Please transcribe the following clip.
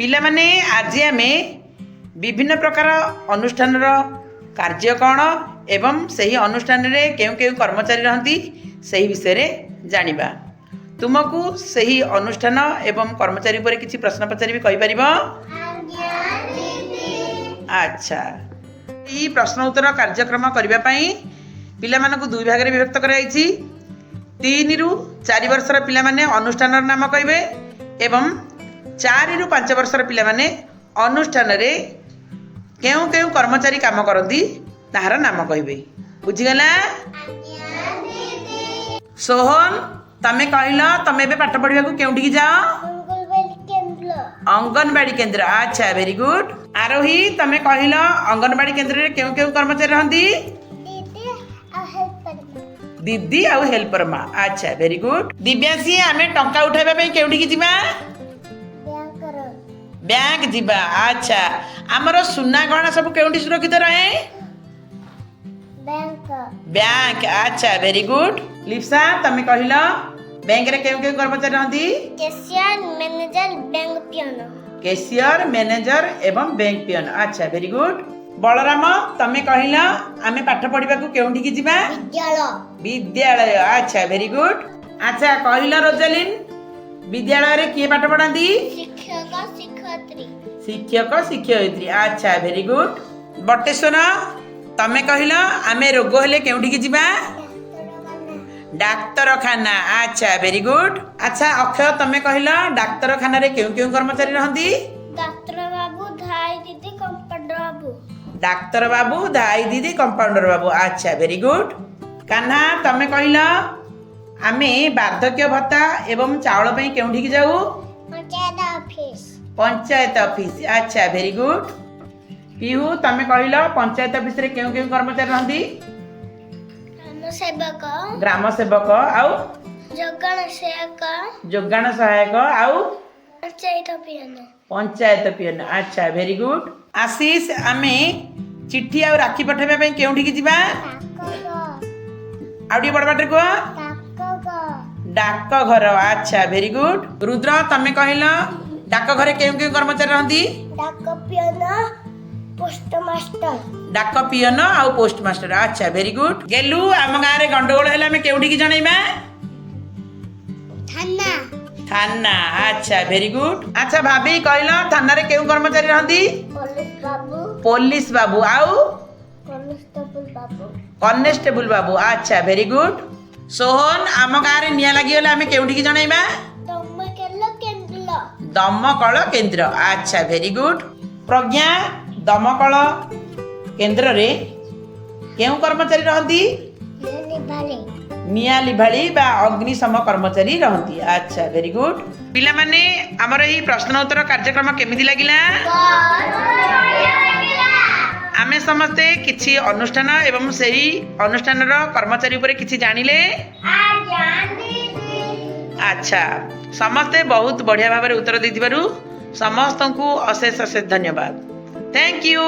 पिला माने आज आम विभिन्न प्रकार अनुष्ठान कार्य कौन एवं सही अनुष्ठान रे केउ केउ कर्मचारी रहती सही विषय रे जानिबा। तुमको सही अनुष्ठान एवं कर्मचारी पर किसी प्रश्न पचारि कहि परिबो? अच्छा, यही प्रश्न उत्तर कार्यक्रम करने पिला मानकु दुई भाग में विभक्त कर 3 रु 4 वर्षर पिला माने अनुष्ठान नाम कहे एवं 4 रु 5 वर्षर पिला माने अनुष्ठान रे केउ केउ कर्मचारी काम करती ताहार नाम कहे। बुझीगला? सोहन तमे कहल तमे बे पाठ पढ़ा केउठी जाओ? अंगनवाड़ी केंद्र। अच्छा, वेरी गुड। आरोही तमे कहल अंगनवाड़ी केंद्र रे केउ केउ कर्मचारी रहती? दीदी आउ हेल्पर माँ। अच्छा, वेरी गुड। दिव्यांशी आमे टंका उठाइबा पई केउठी जिबा? बैंक जिबा। अच्छा, हमर सुना गहना सब केउठी सुरक्षित रहे? बैंक। अच्छा, वेरी गुड। लिप्सा तमे कहल बैंक रे केउ केउ कर्मचारी रहती? Cashier, manager, bank peon. Cashier, manager एवं बैंक पियोन। अच्छा, वेरी गुड। बलराम तमे कहल आमे पाठ पढ़ा केउठी की जिबा? विद्यालय। अच्छा, वेरी गुड। अच्छा, कहल रोजालिन विद्यालय रे किए पाठ पढ़ाती? शिक्षक, शिक्षयित्री। शिक्षक, शिक्षयित्री। अच्छा, वेरी गुड। बटेश्वर तमे कहल आमे रोग हेले केउठी की जिबा? डाक्तरखाना। अच्छा, वेरी गुड। अच्छा, अक्षय तमे कहल डाक्तरखाना रे केउ केउ कर्मचारी रहती? डाक्तर बाबू, धाई दीदी, कंपाउंडर बाबू। डाक्तर बाबू, धाई दीदी, कंपाउंडर बाबू। अच्छा, वेरी गुड। कान्हा तमे कहल आमे वार्धक्य भत्ता एवं चाउल पई केउठी की जाऊ? पंचायत ऑफिस। पंचायत ऑफिस। अच्छा, वेरी गुड। पीहू तमे कहल पंचायत ऑफिस रे केउ केउ कर्मचारी रहती? सेवक, ग्राम सेवक आउ जोगाण सहायक, जोगाण सहायक आउ पंचायत पियोन। पंचायत पियोन। अच्छा, वेरी गुड। आशीष आमे चिट्ठी आ राखी पठाइबा पई केउठी की जिबा? आउडी बड़ बाटर को डाक घर। अच्छा, वेरी गुड। रुद्र तमे कहल डाक घरे केउ केउ कर्मचारी रहती? डाक पियोन, पोस्ट मास्टर। डाक पियोन आउ पोस्ट मास्टर। अच्छा, वेरी गुड। गेलु आम गाँ रे गंडगोल हेला आमे केउठी की जणाइबा? थाना। थाना। अच्छा, वेरी गुड। अच्छा, भाभी कहल थाना रे केउ कर्मचारी रहती? पुलिस बाबू, पुलिस बाबू आउ कांस्टेबल बाबू। कनेस्टेबल बाबू। अच्छा, वेरी गुड। सोहन आम गाँ रे निया लागि गले आमे केउठी की जणाइबा? दमकल केंद्र। दमकल केंद्र। अच्छा, वेरी गुड। प्रज्ञा दमकल केंद्र रे केउ कर्मचारी रहती? निया लिभाड़ी बा अग्निशम कर्मचारी रहती। अच्छा, वेरी गुड। पिला माने हमर एही प्रश्न उत्तर कार्यक्रम केमिति लागिला? आमे समस्ते किछि अनुष्ठान एवं सही अनुष्ठान रो कर्मचारी उपरे किछि जानिले? अच्छा, समस्ते बहुत बढ़िया भाव में उत्तर देथिबारु समस्तंकु अशेष अशेष धन्यवाद। Thank you.